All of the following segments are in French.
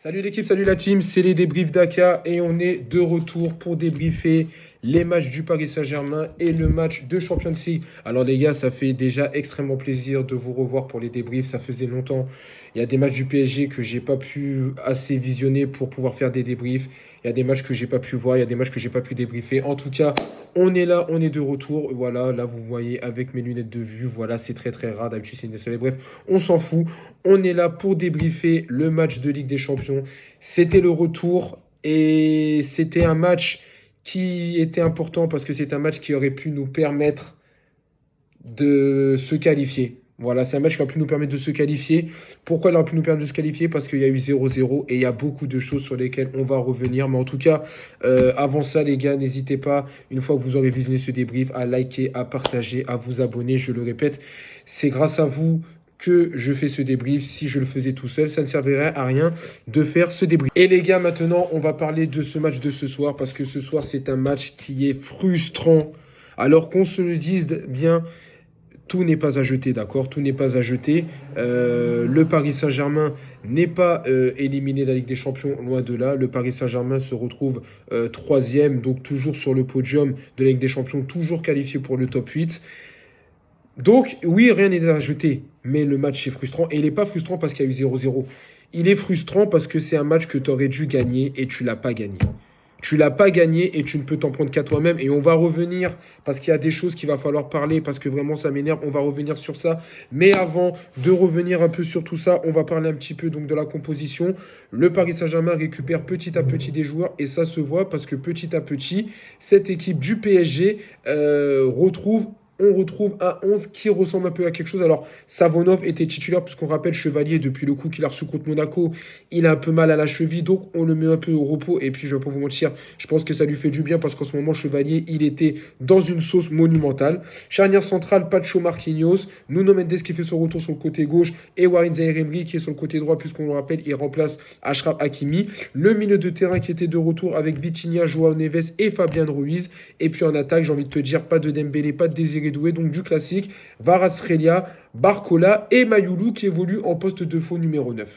Salut l'équipe, salut la team, c'est les débriefs d'Aka et on est de retour pour débriefer les matchs du Paris Saint-Germain et le match de Champions League. Alors les gars, ça fait déjà extrêmement plaisir de vous revoir pour les débriefs, ça faisait longtemps. Il y a des matchs du PSG que j'ai pas pu assez visionner pour pouvoir faire des débriefs. Il y a des matchs que j'ai pas pu voir, il y a des matchs que j'ai pas pu débriefer. En tout cas, on est là, on est de retour. Voilà, là vous voyez avec mes lunettes de vue, voilà, c'est très très rare. D'habitude c'est une seule. Bref, on s'en fout. On est là pour débriefer le match de Ligue des Champions. C'était le retour et c'était un match qui était important parce que c'est un match qui aurait pu nous permettre de se qualifier. Voilà, c'est un match qui va pu nous permettre de se qualifier. Pourquoi il aurait pu nous permettre de se qualifier? Parce qu'il y a eu 0-0 et il y a beaucoup de choses sur lesquelles on va revenir. Mais en tout cas, avant ça, les gars, n'hésitez pas, une fois que vous aurez visionné ce débrief, à liker, à partager, à vous abonner. Je le répète, c'est grâce à vous que je fais ce débrief. Si je le faisais tout seul, ça ne servirait à rien de faire ce débrief. Et les gars, maintenant, on va parler de ce match de ce soir parce que ce soir, c'est un match qui est frustrant. Alors qu'on se le dise bien, tout n'est pas à jeter, d'accord? Tout n'est pas à jeter. Le Paris Saint-Germain n'est pas éliminé de la Ligue des Champions, loin de là. Le Paris Saint-Germain se retrouve troisième, donc toujours sur le podium de la Ligue des Champions, toujours qualifié pour le top 8. Donc, oui, rien n'est à jeter, mais le match est frustrant. Et il n'est pas frustrant parce qu'il y a eu 0-0. Il est frustrant parce que c'est un match que tu aurais dû gagner et tu ne l'as pas gagné. Tu ne l'as pas gagné et tu ne peux t'en prendre qu'à toi-même. Et on va revenir, parce qu'il y a des choses qu'il va falloir parler, parce que vraiment ça m'énerve, on va revenir sur ça. Mais avant de revenir un peu sur tout ça, on va parler un petit peu donc de la composition. Le Paris Saint-Germain récupère petit à petit des joueurs et ça se voit parce que petit à petit, cette équipe du PSG on retrouve un 11 qui ressemble un peu à quelque chose. Alors, Savonov était titulaire, puisqu'on rappelle Chevalier, depuis le coup qu'il a reçu contre Monaco, il a un peu mal à la cheville, donc on le met un peu au repos. Et puis, je ne vais pas vous mentir, je pense que ça lui fait du bien, parce qu'en ce moment, Chevalier, il était dans une sauce monumentale. Charnière centrale, Pacho Marquinhos, Nuno Mendes qui fait son retour sur le côté gauche, et Warren Zaïre-Emery qui est sur le côté droit, puisqu'on le rappelle, il remplace Achraf Hakimi. Le milieu de terrain qui était de retour avec Vitinha, Joao Neves et Fabian Ruiz. Et puis en attaque, j'ai envie de te dire, pas de Dembélé, pas de Désiré Doué, donc du classique, Kvaratskhelia, Barcola et Mayoulou qui évolue en poste de faux numéro 9.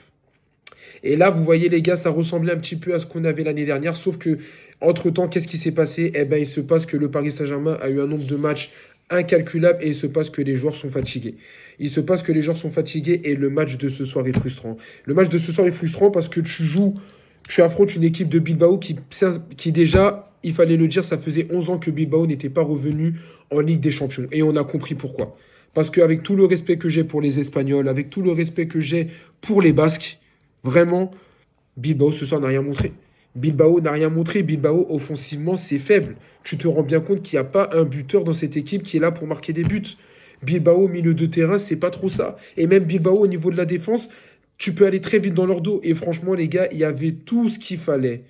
Et là, vous voyez les gars, ça ressemblait un petit peu à ce qu'on avait l'année dernière, sauf que entre-temps, qu'est-ce qui s'est passé? Eh bien, il se passe que le Paris Saint-Germain a eu un nombre de matchs incalculable et il se passe que les joueurs sont fatigués. Il se passe que les joueurs sont fatigués et le match de ce soir est frustrant. Le match de ce soir est frustrant parce que tu affrontes une équipe de Bilbao qui déjà, il fallait le dire, ça faisait 11 ans que Bilbao n'était pas revenu en Ligue des Champions. Et on a compris pourquoi. Parce qu'avec tout le respect que j'ai pour les Espagnols, avec tout le respect que j'ai pour les Basques, vraiment, Bilbao ce soir n'a rien montré. Bilbao n'a rien montré. Bilbao, offensivement, c'est faible. Tu te rends bien compte qu'il n'y a pas un buteur dans cette équipe qui est là pour marquer des buts. Bilbao, milieu de terrain, c'est pas trop ça. Et même Bilbao, au niveau de la défense, tu peux aller très vite dans leur dos. Et franchement, les gars, il y avait tout ce qu'il fallait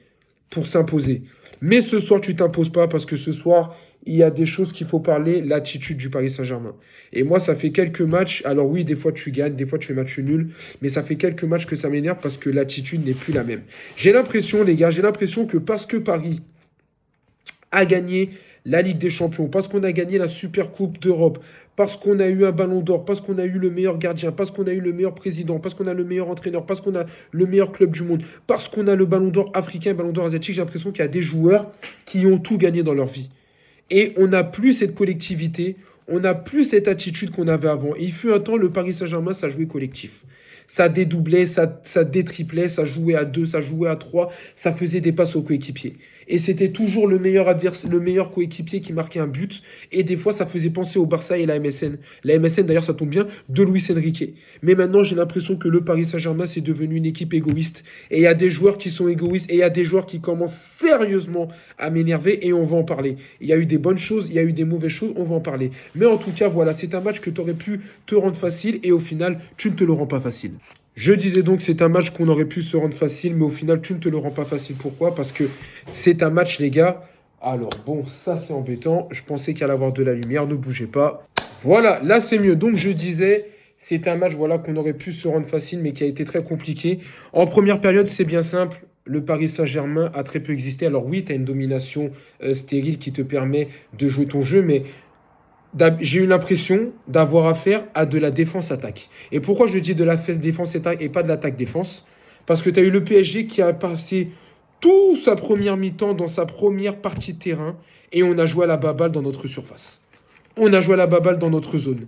pour s'imposer. Mais ce soir, tu t'imposes pas parce que ce soir, il y a des choses qu'il faut parler, l'attitude du Paris Saint-Germain. Et moi, ça fait quelques matchs. Alors oui, des fois tu gagnes, des fois tu fais match nul. Mais ça fait quelques matchs que ça m'énerve parce que l'attitude n'est plus la même. J'ai l'impression, les gars, que parce que Paris a gagné la Ligue des Champions, parce qu'on a gagné la Super Coupe d'Europe, parce qu'on a eu un ballon d'or, parce qu'on a eu le meilleur gardien, parce qu'on a eu le meilleur président, parce qu'on a le meilleur entraîneur, parce qu'on a le meilleur club du monde, parce qu'on a le ballon d'or africain, ballon d'or asiatique, j'ai l'impression qu'il y a des joueurs qui ont tout gagné dans leur vie. Et on n'a plus cette collectivité, on n'a plus cette attitude qu'on avait avant. Et il fut un temps, le Paris Saint-Germain, ça jouait collectif. Ça dédoublait, ça détriplait, ça jouait à 2, ça jouait à 3, ça faisait des passes aux coéquipiers. Et c'était toujours le meilleur coéquipier qui marquait un but. Et des fois, ça faisait penser au Barça et la MSN. La MSN, d'ailleurs, ça tombe bien, de Luis Enrique. Mais maintenant, j'ai l'impression que le Paris Saint-Germain, c'est devenu une équipe égoïste. Et il y a des joueurs qui sont égoïstes et il y a des joueurs qui commencent sérieusement à m'énerver et on va en parler. Il y a eu des bonnes choses, il y a eu des mauvaises choses, on va en parler. Mais en tout cas, voilà, c'est un match que tu aurais pu te rendre facile et au final, tu ne te le rends pas facile. Je disais donc c'est un match qu'on aurait pu se rendre facile, mais au final, tu ne te le rends pas facile. Pourquoi? Parce que c'est un match, les gars. Alors bon, ça c'est embêtant. Je pensais qu'il allait avoir de la lumière, ne bougez pas. Voilà, là c'est mieux. Donc je disais, c'est un match voilà, qu'on aurait pu se rendre facile, mais qui a été très compliqué. En première période, c'est bien simple. Le Paris Saint-Germain a très peu existé. Alors oui, tu as une domination stérile qui te permet de jouer ton jeu, mais j'ai eu l'impression d'avoir affaire à de la défense-attaque. Et pourquoi je dis de la défense-attaque et pas de l'attaque-défense? Parce que tu as eu le PSG qui a passé toute sa première mi-temps dans sa première partie de terrain et on a joué à la baballe dans notre surface. On a joué à la baballe dans notre zone.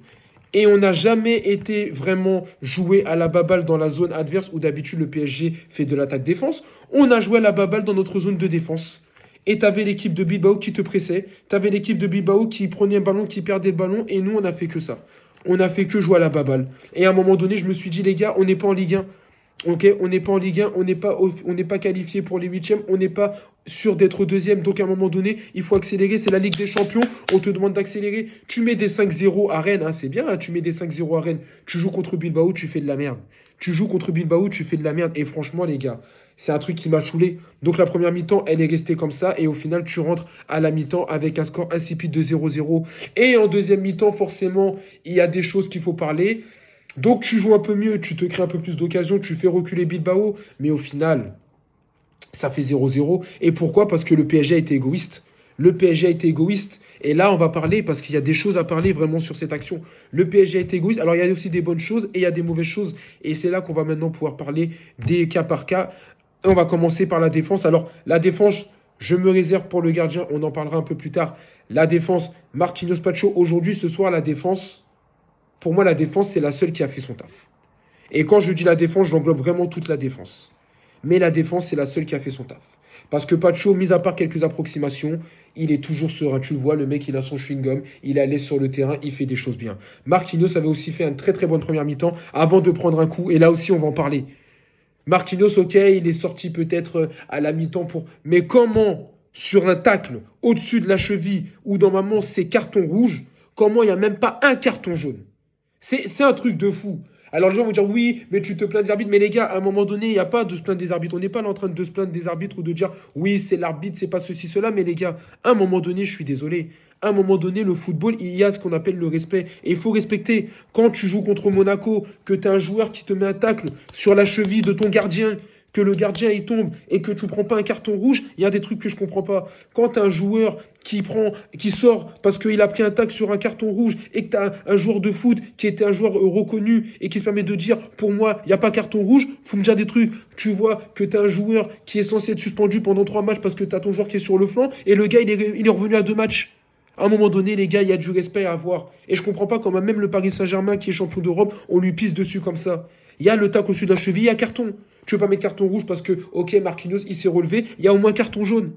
Et on n'a jamais été vraiment joué à la baballe dans la zone adverse où d'habitude le PSG fait de l'attaque-défense. On a joué à la baballe dans notre zone de défense. Et tu avais l'équipe de Bilbao qui te pressait. Tu avais l'équipe de Bilbao qui prenait un ballon, qui perdait le ballon. Et nous, on n'a fait que ça. On n'a fait que jouer à la baballe. Et à un moment donné, je me suis dit, les gars, on n'est pas en Ligue 1. Ok, on n'est pas en Ligue 1, on n'est pas qualifié pour les huitièmes, on n'est pas sûr d'être deuxième. Donc à un moment donné, il faut accélérer. C'est la Ligue des Champions, on te demande d'accélérer. Tu mets des 5-0 à Rennes, hein, c'est bien, hein, tu mets des 5-0 à Rennes. Tu joues contre Bilbao, tu fais de la merde. Tu joues contre Bilbao, tu fais de la merde. Et franchement, les gars, c'est un truc qui m'a saoulé. Donc la première mi-temps, elle est restée comme ça. Et au final, tu rentres à la mi-temps avec un score insipide de 0-0. Et en deuxième mi-temps, forcément, il y a des choses qu'il faut parler. Donc tu joues un peu mieux, tu te crées un peu plus d'occasions, tu fais reculer Bilbao, mais au final, ça fait 0-0. Et pourquoi? Parce que le PSG a été égoïste. Le PSG a été égoïste. Et là, on va parler, parce qu'il y a des choses à parler vraiment sur cette action. Le PSG a été égoïste. Alors, il y a aussi des bonnes choses et il y a des mauvaises choses. Et c'est là qu'on va maintenant pouvoir parler des cas par cas. Et on va commencer par la défense. Alors, la défense, je me réserve pour le gardien. On en parlera un peu plus tard. La défense, Marquinhos Pacho. Aujourd'hui, ce soir, la défense... Pour moi, la défense, c'est la seule qui a fait son taf. Et quand je dis la défense, j'englobe vraiment toute la défense. Mais la défense, c'est la seule qui a fait son taf. Parce que Pacho, mis à part quelques approximations, il est toujours serein. Tu le vois, le mec, il a son chewing-gum, il est à l'aise sur le terrain, il fait des choses bien. Marquinhos avait aussi fait une très très bonne première mi-temps avant de prendre un coup. Et là aussi, on va en parler. Marquinhos, ok, il est sorti peut-être à la mi-temps pour... Mais comment, sur un tacle au-dessus de la cheville, où normalement c'est carton rouge, comment il n'y a même pas un carton jaune? C'est un truc de fou. Alors les gens vont dire oui, mais tu te plains des arbitres. Mais les gars, à un moment donné, il n'y a pas de se plaindre des arbitres. On n'est pas là en train de se plaindre des arbitres ou de dire oui, c'est l'arbitre, c'est pas ceci, cela. Mais les gars, à un moment donné, je suis désolé. À un moment donné, le football, il y a ce qu'on appelle le respect. Et il faut respecter. Quand tu joues contre Monaco, que tu as un joueur qui te met un tacle sur la cheville de ton gardien, que le gardien il tombe et que tu ne prends pas un carton rouge, il y a des trucs que je ne comprends pas. Quand tu as un joueur qui sort parce qu'il a pris un tacle sur un carton rouge et que tu as un joueur de foot qui était un joueur reconnu et qui se permet de dire pour moi, il n'y a pas carton rouge, faut me dire des trucs. Tu vois que tu as un joueur qui est censé être suspendu pendant 3 matchs parce que tu as ton joueur qui est sur le flanc et le gars il est revenu à 2 matchs. À un moment donné, les gars, il y a du respect à avoir. Et je comprends pas comment même le Paris Saint-Germain, qui est champion d'Europe, on lui pisse dessus comme ça. Il y a le tacle au-dessus de la cheville, il y a carton. Tu veux pas mettre carton rouge parce que, ok, Marquinhos, il s'est relevé, il y a au moins carton jaune.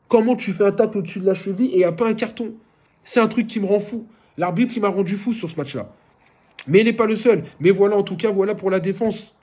Comment tu fais un tacle au-dessus de la cheville et il n'y a pas un carton? C'est un truc qui me rend fou. L'arbitre, il m'a rendu fou sur ce match-là. Mais il n'est pas le seul. Mais voilà, en tout cas, voilà pour la défense.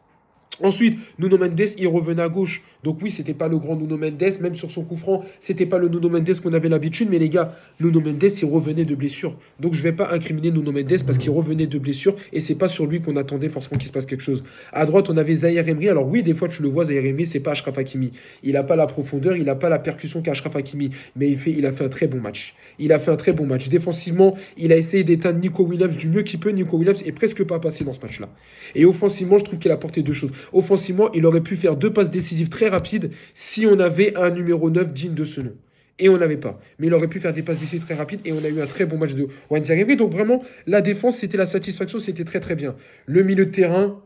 Ensuite, Nuno Mendes, il revenait à gauche. Donc oui, c'était pas le grand Nuno Mendes, même sur son coup franc, c'était pas le Nuno Mendes qu'on avait l'habitude, mais les gars, Nuno Mendes, il revenait de blessure. Donc je vais pas incriminer Nuno Mendes parce qu'il revenait de blessure et c'est pas sur lui qu'on attendait forcément qu'il se passe quelque chose. À droite, on avait Zahir Emery. Alors oui, des fois tu le vois, Zahir Emery, c'est pas Achraf Hakimi. Il a pas la profondeur, il a pas la percussion qu'a Achraf Hakimi, mais il a fait un très bon match. Il a fait un très bon match. Défensivement, il a essayé d'éteindre Nico Williams du mieux qu'il peut. Nico Williams est presque pas passé dans ce match-là. Et offensivement, je trouve qu'il a apporté 2 choses. Offensivement, il aurait pu faire 2 passes décisives très rapides si on avait un numéro 9 digne de ce nom. Et on n'avait pas. Mais il aurait pu faire des passes décisives très rapides et on a eu un très bon match de Zahir Emery. Donc vraiment, la défense, c'était la satisfaction, c'était très très bien. Le milieu de terrain,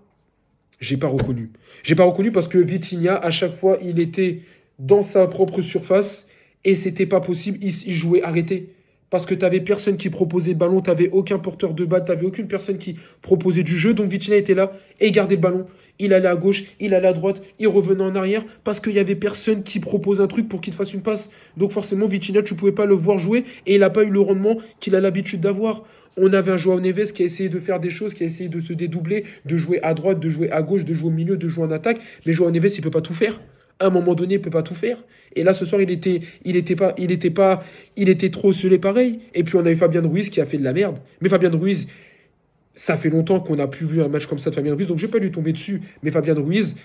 j'ai pas reconnu. J'ai pas reconnu parce que Vitinha, à chaque fois, il était dans sa propre surface et c'était pas possible. Il jouait arrêté. Parce que tu n'avais personne qui proposait le ballon, tu n'avais aucun porteur de balle, tu n'avais aucune personne qui proposait du jeu. Donc Vitinha était là et gardait le ballon. Il allait à gauche, il allait à droite, il revenait en arrière parce qu'il n'y avait personne qui propose un truc pour qu'il te fasse une passe. Donc forcément, Vitinha, tu ne pouvais pas le voir jouer et il n'a pas eu le rendement qu'il a l'habitude d'avoir. On avait un João Neves qui a essayé de faire des choses, qui a essayé de se dédoubler, de jouer à droite, de jouer à gauche, de jouer au milieu, de jouer en attaque. Mais João Neves, il ne peut pas tout faire. À un moment donné, il ne peut pas tout faire. Et là, ce soir, il était trop scellé pareil. Et puis, on a eu Fabien Ruiz qui a fait de la merde. Mais Fabien Ruiz, ça fait longtemps qu'on n'a plus vu un match comme ça de Fabien Ruiz. Donc, je ne vais pas lui tomber dessus. Mais Fabien Ruiz,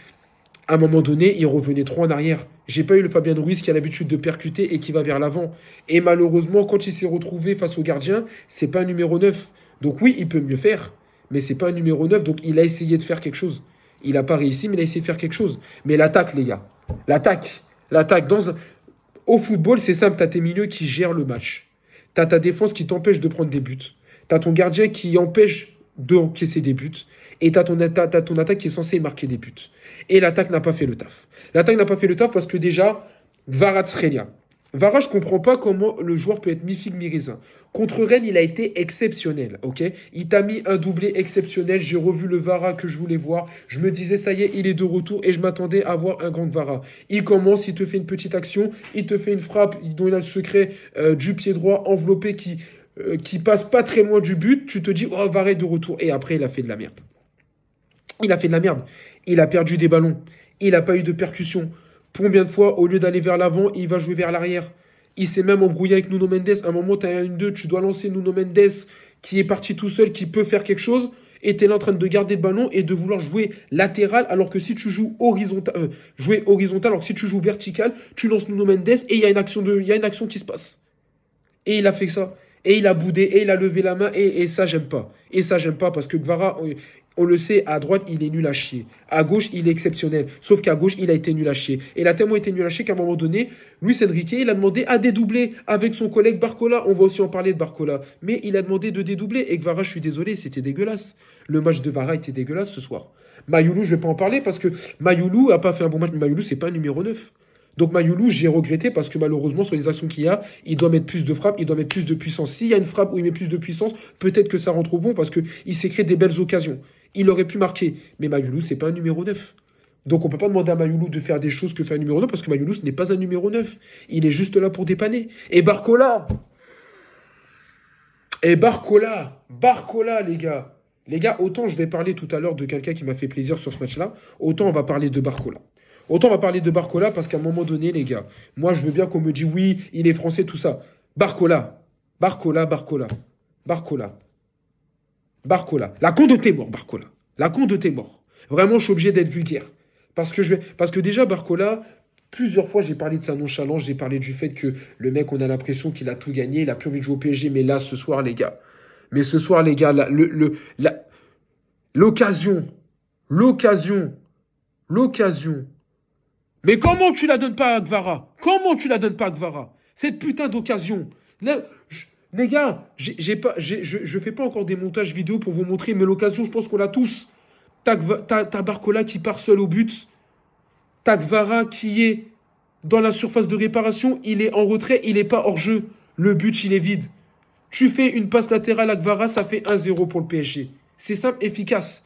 à un moment donné, il revenait trop en arrière. J'ai pas eu le Fabien Ruiz qui a l'habitude de percuter et qui va vers l'avant. Et malheureusement, quand il s'est retrouvé face au gardien, c'est pas un numéro 9. Donc oui, il peut mieux faire. Mais c'est pas un numéro 9. Donc, il a essayé de faire quelque chose. Il n'a pas réussi, mais il a essayé de faire quelque chose. Mais l'attaque, les gars. L'attaque. Au football, c'est simple. Tu as tes milieux qui gèrent le match. Tu as ta défense qui t'empêche de prendre des buts. Tu as ton gardien qui empêche d'encaisser des buts. Et t'as ton attaque qui est censée marquer des buts. Et l'attaque n'a pas fait le taf. L'attaque n'a pas fait le taf parce que déjà, Kvaratskhelia. Vara, je comprends pas comment le joueur peut être mi-figue, mi-raisin. Contre Rennes, il a été exceptionnel, ok? Il t'a mis un doublé exceptionnel. J'ai revu le Vara que je voulais voir. Je me disais, ça y est, il est de retour et je m'attendais à voir un grand Vara. Il commence, il te fait une petite action, il te fait une frappe dont il a le secret du pied droit enveloppé qui passe pas très loin du but. Tu te dis, oh, Vara est de retour. Et après, il a fait de la merde. Il a fait de la merde. Il a perdu des ballons. Il n'a pas eu de percussion. Combien de fois, au lieu d'aller vers l'avant, il va jouer vers l'arrière? Il s'est même embrouillé avec Nuno Mendes. À un moment, tu as une 2, tu dois lancer Nuno Mendes qui est parti tout seul, qui peut faire quelque chose. Et tu es là en train de garder le ballon et de vouloir jouer latéral. Alors que si tu joues horizontal, jouer horizontal, alors que si tu joues vertical, tu lances Nuno Mendes et il y a une action qui se passe. Et il a fait ça. Et il a boudé, et il a levé la main, et ça, j'aime pas. Et ça, j'aime pas, parce que Kvara, on le sait, à droite, il est nul à chier. À gauche, il est exceptionnel. Sauf qu'à gauche, il a été nul à chier. Et il a tellement été nul à chier qu'à un moment donné, Luis Enrique, il a demandé à dédoubler avec son collègue Barcola. On va aussi en parler de Barcola. Mais il a demandé de dédoubler. Et Kvara, je suis désolé, c'était dégueulasse. Le match de Vara était dégueulasse ce soir. Mayoulou, je vais pas en parler, parce que Mayoulou a pas fait un bon match. Mayoulou, c'est pas un numéro 9. Donc Mayoulou, j'ai regretté parce que malheureusement, sur les actions qu'il y a, il doit mettre plus de frappe, il doit mettre plus de puissance. S'il y a une frappe où il met plus de puissance, peut-être que ça rentre au bon parce qu'il s'est créé des belles occasions. Il aurait pu marquer. Mais Mayoulou, c'est pas un numéro 9. Donc on ne peut pas demander à Mayoulou de faire des choses que fait un numéro 9 parce que Mayoulou, ce n'est pas un numéro 9. Il est juste là pour dépanner. Et Barcola, Barcola, les gars. Les gars, autant je vais parler tout à l'heure de quelqu'un qui m'a fait plaisir sur ce match-là, autant on va parler de Barcola. Autant on va parler de Barcola parce qu'à un moment donné, les gars, moi je veux bien qu'on me dise oui, il est français, tout ça. Barcola. La con de tes morts, Barcola. La con de tes morts. Vraiment, je suis obligé d'être vulgaire. Parce que déjà, Barcola, plusieurs fois, j'ai parlé de sa nonchalance, j'ai parlé du fait que le mec, on a l'impression qu'il a tout gagné, il a plus envie de jouer au PSG, mais là, ce soir, les gars, l'occasion. Mais comment tu la donnes pas à Kvara? Cette putain d'occasion. Là, les gars, je fais pas encore des montages vidéo pour vous montrer, mais l'occasion, je pense qu'on l'a tous. T'as Barcola qui part seul au but. T'as Kvara qui est dans la surface de réparation. Il est en retrait, il n'est pas hors jeu. Le but, il est vide. Tu fais une passe latérale à Kvara, ça fait 1-0 pour le PSG. C'est simple, efficace.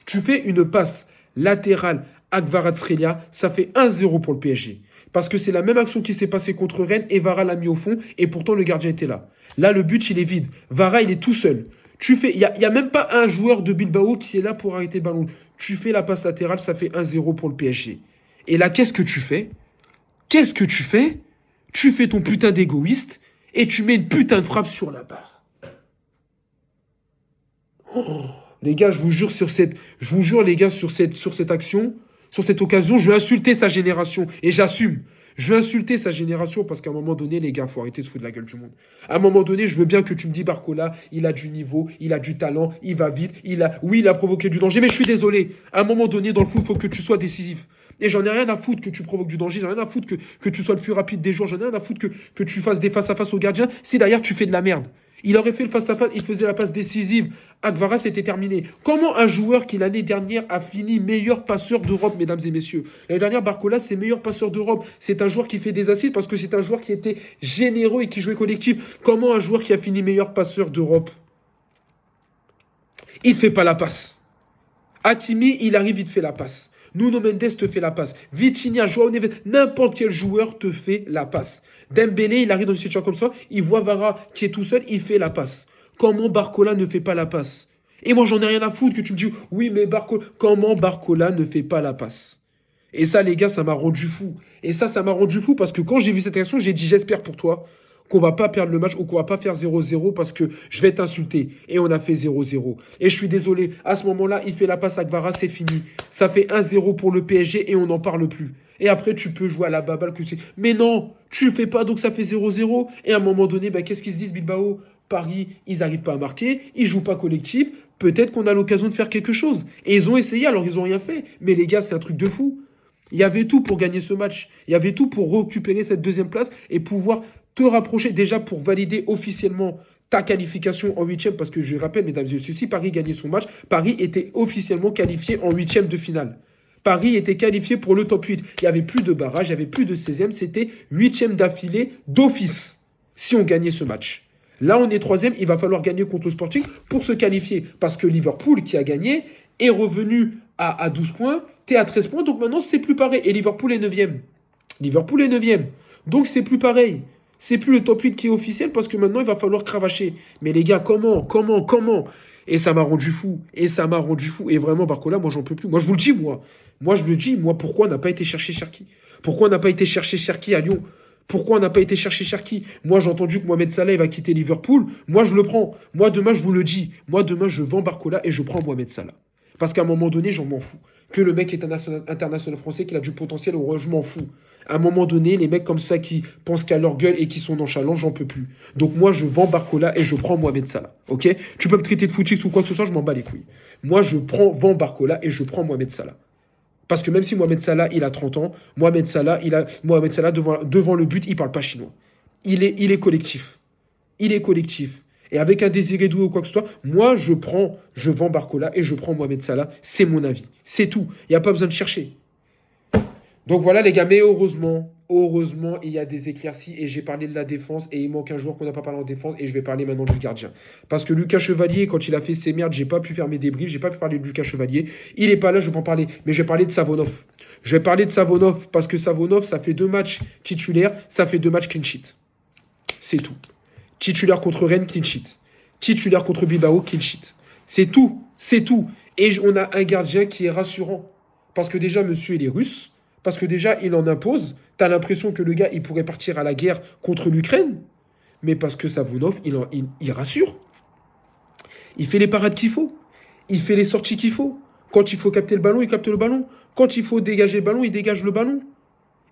Tu fais une passe latérale à Kvaratskhelia, ça fait 1-0 pour le PSG. Parce que c'est la même action qui s'est passée contre Rennes et Vara l'a mis au fond et pourtant le gardien était là. Là, le but, il est vide. Vara, il est tout seul. Il n'y a même pas un joueur de Bilbao qui est là pour arrêter le ballon. Tu fais la passe latérale, ça fait 1-0 pour le PSG. Et là, qu'est-ce que tu fais? Tu fais ton putain d'égoïste et tu mets une putain de frappe sur la barre. Oh, les gars, je vous jure les gars, sur cette action, sur cette occasion, je vais insulter sa génération. Et j'assume. Je vais insulter sa génération parce qu'à un moment donné, les gars, il faut arrêter de se foutre de la gueule du monde. À un moment donné, je veux bien que tu me dis Barcola, il a du niveau, il a du talent, il va vite, il a provoqué du danger, mais je suis désolé. À un moment donné, dans le foot, il faut que tu sois décisif. Et j'en ai rien à foutre que tu provoques du danger, j'en ai rien à foutre que tu sois le plus rapide des joueurs, j'en ai rien à foutre que tu fasses des face-à-face au gardien si derrière tu fais de la merde. Il aurait fait le face-à-face, il faisait la passe décisive. À Kvara, c'était terminé. Comment un joueur qui l'année dernière a fini meilleur passeur d'Europe, mesdames et messieurs? L'année dernière, Barcola, c'est meilleur passeur d'Europe. C'est un joueur qui fait des assises parce que c'est un joueur qui était généreux et qui jouait collectif. Comment un joueur qui a fini meilleur passeur d'Europe, il ne fait pas la passe? Hakimi, il arrive, il te fait la passe. Nuno Mendes te fait la passe. Vitinha, Joao Neves, n'importe quel joueur te fait la passe. Dembélé, il arrive dans une situation comme ça, il voit Vara qui est tout seul, il fait la passe. Comment Barcola ne fait pas la passe? Et moi, j'en ai rien à foutre que tu me dis, oui, mais comment Barcola ne fait pas la passe? Et ça, les gars, ça m'a rendu fou. Et ça m'a rendu fou parce que quand j'ai vu cette action, j'ai dit, j'espère pour toi qu'on va pas perdre le match ou qu'on va pas faire 0-0 parce que je vais t'insulter. Et on a fait 0-0. Et je suis désolé, à ce moment-là, il fait la passe à Kvara, c'est fini. Ça fait 1-0 pour le PSG et on n'en parle plus. Et après, tu peux jouer à la baballe que c'est. Mais non, tu le fais pas, donc ça fait 0-0. Et à un moment donné, qu'est-ce qu'ils se disent, Bilbao? Paris, ils n'arrivent pas à marquer, ils jouent pas collectif. Peut-être qu'on a l'occasion de faire quelque chose. Et ils ont essayé, alors ils n'ont rien fait. Mais les gars, c'est un truc de fou. Il y avait tout pour gagner ce match. Il y avait tout pour récupérer cette deuxième place et pouvoir te rapprocher déjà pour valider officiellement ta qualification en huitième, parce que je rappelle, mesdames et messieurs, si Paris gagnait son match, Paris était officiellement qualifié en huitième de finale. Paris était qualifié pour le top 8. Il n'y avait plus de barrage, il n'y avait plus de 16e, c'était huitième d'affilée d'office, si on gagnait ce match. Là, on est troisième, il va falloir gagner contre le Sporting pour se qualifier, parce que Liverpool, qui a gagné, est revenu à 12 points, t'es à 13 points, donc maintenant, c'est plus pareil. Et Liverpool est 9e. Liverpool est 9e. Donc, c'est plus pareil. C'est plus le top 8 qui est officiel, parce que maintenant, il va falloir cravacher. Mais les gars, comment? Et ça m'a rendu fou. Et vraiment, Barcola, moi, j'en peux plus. Moi, je vous le dis, moi, pourquoi on n'a pas été chercher Cherki? Pourquoi on n'a pas été chercher Cherki à Lyon? Pourquoi on n'a pas été chercher Cherki? Moi, j'ai entendu que Mohamed Salah va quitter Liverpool. Moi, je le prends. Moi, demain, je vous le dis. Moi, demain, je vends Barcola et je prends Mohamed Salah. Parce qu'à un moment donné, j'en m'en fous. Que le mec est un international français, qu'il a du potentiel, je m'en fous. À un moment donné, les mecs comme ça qui pensent qu'à leur gueule et qui sont nonchalants, j'en peux plus. Donc moi, je vends Barcola et je prends Mohamed Salah. Ok? Tu peux me traiter de footix ou quoi que ce soit, je m'en bats les couilles. Moi, vends Barcola et je prends Mohamed Salah. Parce que même si Mohamed Salah, il a 30 ans, Mohamed Salah devant le but, il parle pas chinois. Il est collectif. Et avec un Désiré Doué ou quoi que ce soit, moi, je vends Barcola et je prends Mohamed Salah. C'est mon avis. C'est tout. Il n'y a pas besoin de chercher. Donc voilà les gars, mais heureusement, il y a des éclaircies et j'ai parlé de la défense et il manque un joueur qu'on n'a pas parlé en défense et je vais parler maintenant du gardien. Parce que Lucas Chevalier, quand il a fait ses merdes, j'ai pas pu faire mes débriefs, j'ai pas pu parler de Lucas Chevalier. Il est pas là, je vais pas en parler, mais je vais parler de Savonov. Je vais parler de Savonov parce que Savonov, ça fait 2 matchs titulaires, ça fait 2 matchs clean sheet. C'est tout. Titulaire contre Rennes, clean sheet. Titulaire contre Bilbao, clean sheet. C'est tout. Et on a un gardien qui est rassurant. Parce que déjà, monsieur, il est russe. Parce que déjà, il en impose. T'as l'impression que le gars, il pourrait partir à la guerre contre l'Ukraine. Mais parce que Savonov, il rassure. Il fait les parades qu'il faut. Il fait les sorties qu'il faut. Quand il faut capter le ballon, il capte le ballon. Quand il faut dégager le ballon, il dégage le ballon.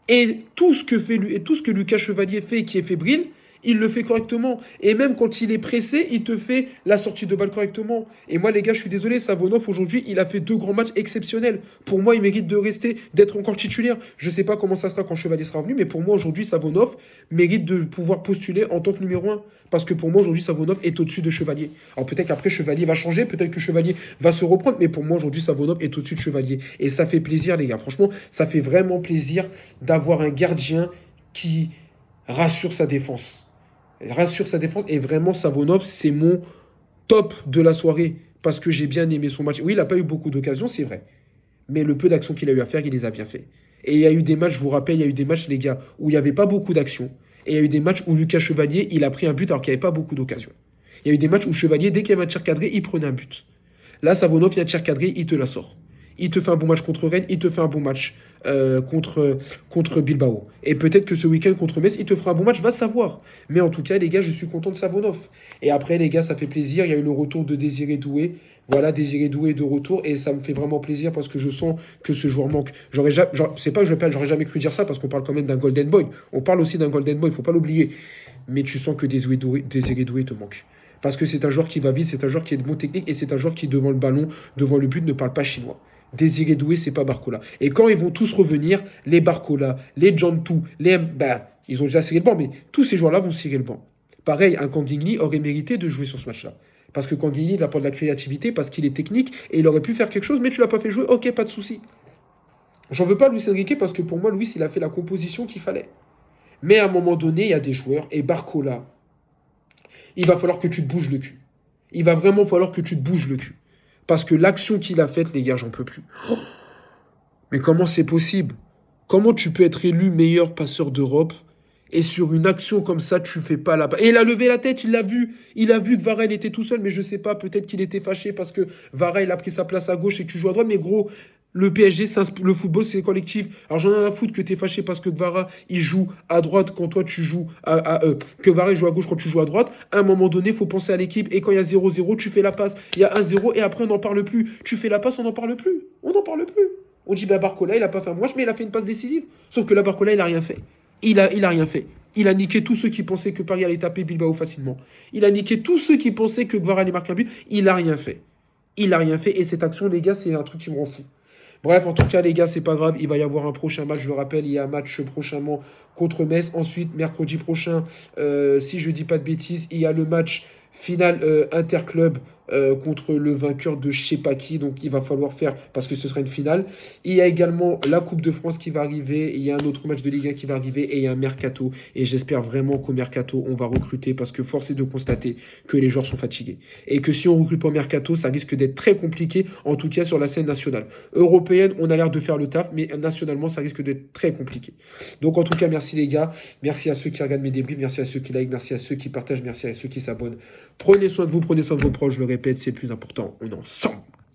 Et tout ce que Lucas Chevalier fait et qui est fébrile, il le fait correctement. Et même quand il est pressé, il te fait la sortie de balle correctement. Et moi, les gars, je suis désolé, Savonov, aujourd'hui, il a fait 2 grands matchs exceptionnels. Pour moi, il mérite de rester, d'être encore titulaire. Je ne sais pas comment ça sera quand Chevalier sera revenu, mais pour moi, aujourd'hui, Savonov mérite de pouvoir postuler en tant que numéro 1. Parce que pour moi, aujourd'hui, Savonov est au-dessus de Chevalier. Alors peut-être qu'après, Chevalier va changer, peut-être que Chevalier va se reprendre, mais pour moi, aujourd'hui, Savonov est au-dessus de Chevalier. Et ça fait plaisir, les gars. Franchement, ça fait vraiment plaisir d'avoir un gardien qui rassure sa défense. Et vraiment Savonov, c'est mon top de la soirée parce que j'ai bien aimé son match. Oui, il n'a pas eu beaucoup d'occasions, c'est vrai. Mais le peu d'actions qu'il a eu à faire, il les a bien fait. Et il y a eu des matchs, je vous rappelle, il y a eu des matchs, les gars, où il n'y avait pas beaucoup d'actions. Et il y a eu des matchs où Lucas Chevalier, il a pris un but alors qu'il n'y avait pas beaucoup d'occasions. Il y a eu des matchs où Chevalier, dès qu'il y avait un tir cadré, il prenait un but. Là, Savonov, il y a un tir cadré, il te la sort. Il te fait un bon match contre Rennes, il te fait un bon match contre Bilbao. Et peut-être que ce week-end contre Metz, il te fera un bon match, va savoir. Mais en tout cas, les gars, je suis content de Savonov. Et après, les gars, ça fait plaisir. Il y a eu le retour de Désiré Doué. Voilà, Désiré Doué de retour. Et ça me fait vraiment plaisir parce que je sens que ce joueur manque. C'est pas que j'aurais jamais cru dire ça parce qu'on parle quand même d'un Golden Boy. On parle aussi d'un Golden Boy, il ne faut pas l'oublier. Mais tu sens que Désiré Doué te manque. Parce que c'est un joueur qui va vite, c'est un joueur qui est de bon technique et c'est un joueur qui, devant le ballon, devant le but, ne parle pas chinois. Désiré Doué, c'est pas Barcola. Et quand ils vont tous revenir, les Barcola, les Jantou, ils ont déjà ciré le banc, mais tous ces joueurs-là vont cirer le banc. Pareil, un Kangin aurait mérité de jouer sur ce match-là. Parce que Kangin il apporte de la créativité, parce qu'il est technique, et il aurait pu faire quelque chose, mais tu l'as pas fait jouer, ok, pas de souci. J'en veux pas Luis Enrique, parce que pour moi, Luis, il a fait la composition qu'il fallait. Mais à un moment donné, il y a des joueurs, et Barcola, il va falloir que tu te bouges le cul. Il va vraiment falloir que tu te bouges le cul. Parce que l'action qu'il a faite, les gars, j'en peux plus. Oh, mais comment c'est possible? Comment tu peux être élu meilleur passeur d'Europe et sur une action comme ça, tu fais pas la... Et il a levé la tête, il l'a vu. Il a vu que Varane était tout seul, mais je sais pas, peut-être qu'il était fâché parce que Varane a pris sa place à gauche et que tu joues à droite. Mais gros, le PSG, le football, c'est collectif. Alors j'en ai à foutre que tu es fâché parce que Varane, il joue à droite quand toi tu joues que Varane joue à gauche quand tu joues à droite. À un moment donné, il faut penser à l'équipe. Et quand il y a 0-0, tu fais la passe. Il y a 1-0 et après on n'en parle plus. Tu fais la passe, on n'en parle plus. On n'en parle plus. On dit, Barcola, il a pas fait un match, mais il a fait une passe décisive. Sauf que là, Barcola, il a rien fait. Il a rien fait. Il a niqué tous ceux qui pensaient que Paris allait taper Bilbao facilement. Il a niqué tous ceux qui pensaient que Varane allait marquer un but. Il a rien fait. Il a rien fait. Et cette action, les gars, c'est un truc qui me rend fou. Bref, en tout cas, les gars, c'est pas grave. Il va y avoir un prochain match. Je le rappelle, il y a un match prochainement contre Metz. Ensuite, mercredi prochain, si je dis pas de bêtises, il y a le match finale interclub contre le vainqueur de je sais pas qui, donc il va falloir faire, parce que ce sera une finale. Il y a également la Coupe de France qui va arriver, il y a un autre match de Ligue 1 qui va arriver, et il y a un mercato, et j'espère vraiment qu'au mercato, on va recruter, parce que force est de constater que les joueurs sont fatigués, et que si on recrute pas au mercato, ça risque d'être très compliqué, en tout cas sur la scène nationale. Européenne, on a l'air de faire le taf, mais nationalement, ça risque d'être très compliqué. Donc en tout cas, merci les gars, merci à ceux qui regardent mes débriefs, merci à ceux qui like, merci à ceux qui partagent, merci à ceux qui s'abonnent. Prenez soin de vous, prenez soin de vos proches, je le répète, c'est le plus important, on est ensemble.